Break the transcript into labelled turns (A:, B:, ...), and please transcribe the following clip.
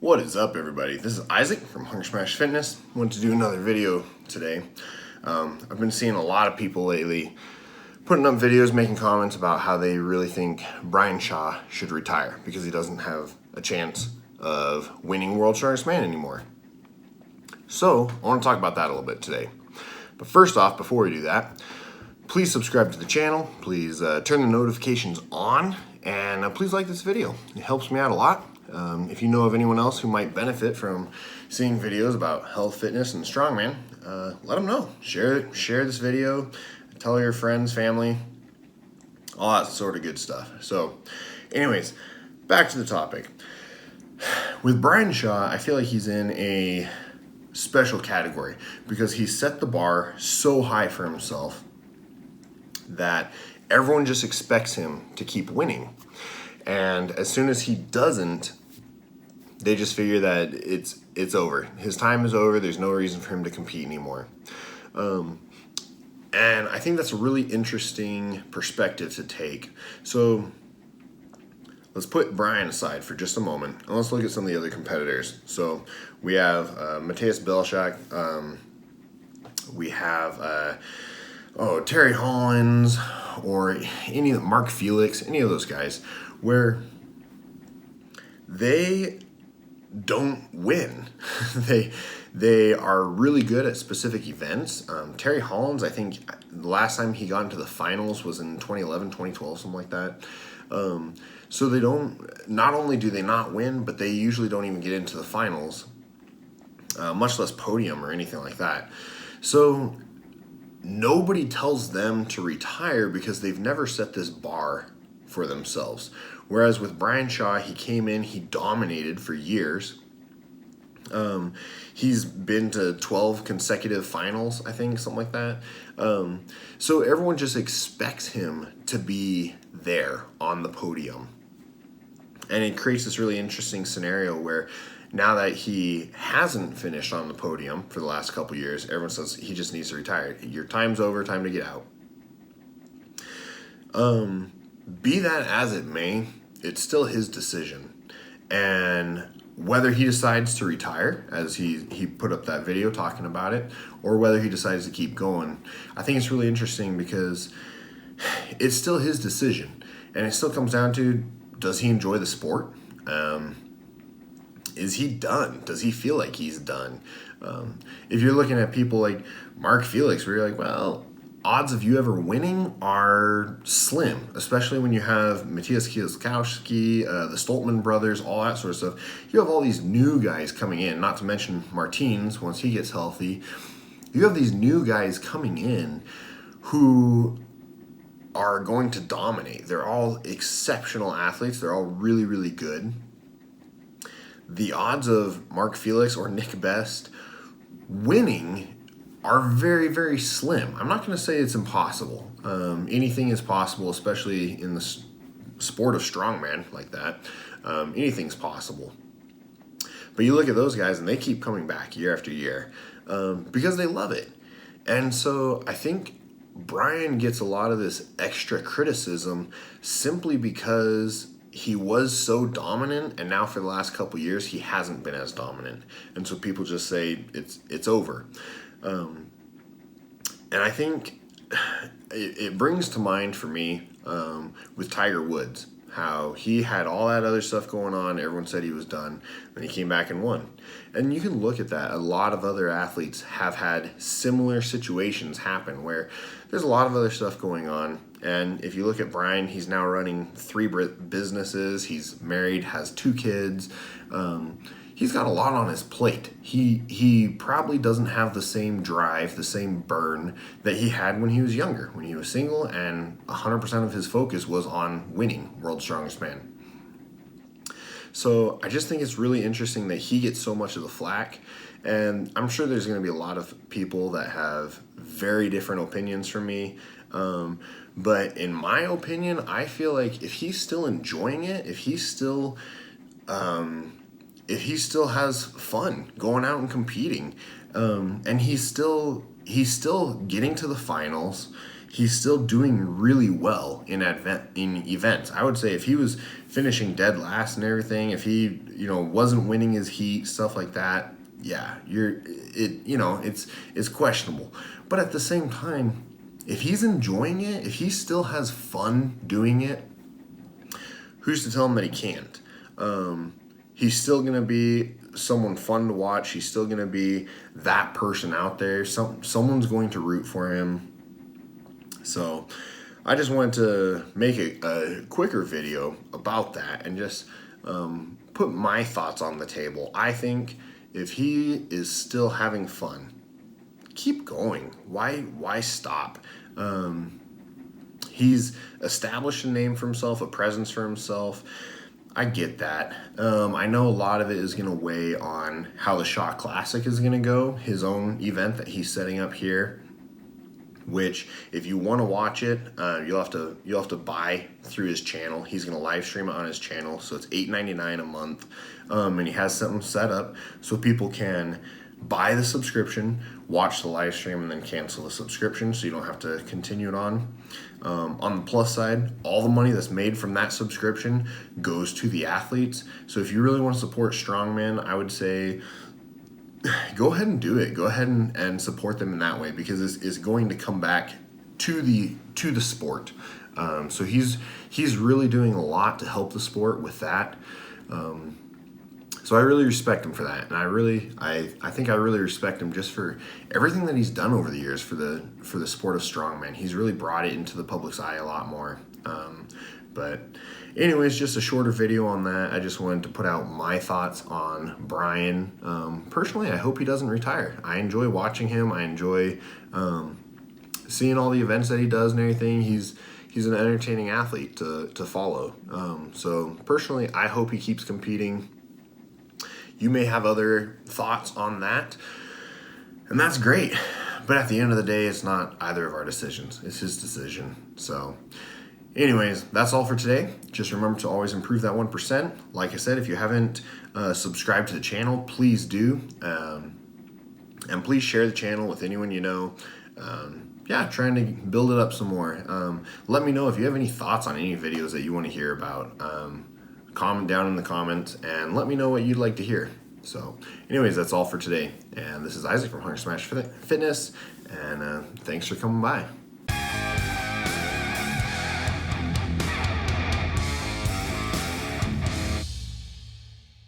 A: What is up, everybody? This is Isaac from Hunger Smash Fitness. I want to do another video today. I've been seeing a lot of people lately putting up videos, making comments about how they really think Brian Shaw should retire because he doesn't have a chance of winning World's Strongest Man anymore. So I want to talk about that a little bit today. But first off, before we do that, please subscribe to the channel. Please turn the notifications on, and please like this video. It helps me out a lot. If you know of anyone else who might benefit from seeing videos about health, fitness, and strongman, let them know. Share this video, tell your friends, family, all that sort of good stuff. So anyways, back to the topic. With Brian Shaw, I feel like he's in a special category because he set the bar so high for himself that everyone just expects him to keep winning. And as soon as he doesn't, they just figure that it's over. His time is over. There's no reason for him to compete anymore. And I think that's a really interesting perspective to take. So let's put Brian aside for just a moment, and let's look at some of the other competitors. So we have Matthias Belshak. We have Terry Hollins, or Mark Felix, any of those guys, where they don't win. They are really good at specific events. Terry Hollins, I think the last time he got into the finals was in 2011, 2012, something like that. So they don't, not only do they not win, but they usually don't even get into the finals, much less podium or anything like that. So nobody tells them to retire because they've never set this bar for themselves. Whereas with Brian Shaw, he came in, he dominated for years. He's been to 12 consecutive finals, I think, something like that. So everyone just expects him to be there on the podium. And it creates this really interesting scenario where now that he hasn't finished on the podium for the last couple years, everyone says he just needs to retire. Your time's over, time to get out. Be that as it may, it's still his decision. And whether he decides to retire, as he put up that video talking about it, or whether he decides to keep going, I think it's really interesting because it's still his decision. And it still comes down to, does he enjoy the sport? Is he done? Does he feel like he's done? If you're looking at people like Mark Felix, where you're like, well, odds of you ever winning are slim, especially when you have Matthias Kieslowski, the Stoltman brothers, all that sort of stuff. You have all these new guys coming in, not to mention Martins once he gets healthy. You have these new guys coming in who are going to dominate. They're all exceptional athletes. They're all really, really good. The odds of Mark Felix or Nick Best winning are very, very slim. I'm not going to say it's impossible. Anything is possible, especially in the sport of strongman like that. Anything's possible. But you look at those guys and they keep coming back year after year because they love it. And so I think Brian gets a lot of this extra criticism simply because he was so dominant, and now for the last couple years he hasn't been as dominant, and so people just say it's over. And I think it brings to mind for me with Tiger Woods, how he had all that other stuff going on. Everyone said he was done, and he came back and won. And you can look at that. A lot of other athletes have had similar situations happen where there's a lot of other stuff going on. And if you look at Brian, he's now running 3 businesses. He's married, has 2 kids. He's got a lot on his plate. He probably doesn't have the same drive, the same burn that he had when he was younger, when he was single, and 100% of his focus was on winning World's Strongest Man. So I just think it's really interesting that he gets so much of the flack, and I'm sure there's going to be a lot of people that have very different opinions from me. But in my opinion, I feel like if he's still enjoying it, if he still has fun going out and competing, and he's still getting to the finals, he's still doing really well in events. I would say if he was finishing dead last and everything, if he, wasn't winning his heat, stuff like that, yeah, it's questionable. But at the same time, if he's enjoying it, if he still has fun doing it, who's to tell him that he can't? He's still going to be someone fun to watch. He's still going to be that person out there. Someone's going to root for him. So I just wanted to make a quicker video about that and just put my thoughts on the table. I think if he is still having fun, keep going. Why stop? He's established a name for himself, a presence for himself. I get that. I know a lot of it is going to weigh on how the Shot Classic is going to go, his own event that he's setting up here, which if you want to watch it, you'll have to buy through his channel. He's going to live stream it on his channel, so it's $8.99 a month, and he has something set up so people can buy the subscription, watch the live stream, and then cancel the subscription so you don't have to continue it on. On the plus side, all the money that's made from that subscription goes to the athletes. So if you really want to support strongman, I would say go ahead and do it. Go ahead and support them in that way, because it's going to come back to the sport. So he's really doing a lot to help the sport with that. So I really respect him for that, and I think I really respect him just for everything that he's done over the years for the sport of strongman. He's really brought it into the public's eye a lot more. But anyways, just a shorter video on that. I just wanted to put out my thoughts on Brian. Personally, I hope he doesn't retire. I enjoy watching him. I enjoy seeing all the events that he does and everything. He's an entertaining athlete to follow. So personally, I hope he keeps competing. You may have other thoughts on that, and that's great. But at the end of the day, it's not either of our decisions. It's his decision. So anyways, that's all for today. Just remember to always improve that 1%. Like I said, if you haven't subscribed to the channel, please do. And please share the channel with anyone you know. Trying to build it up some more. Let me know if you have any thoughts on any videos that you want to hear about. Comment down in the comments and let me know what you'd like to hear. So anyways, that's all for today. And this is Isaac from Hunger Smash Fitness. And thanks for coming by.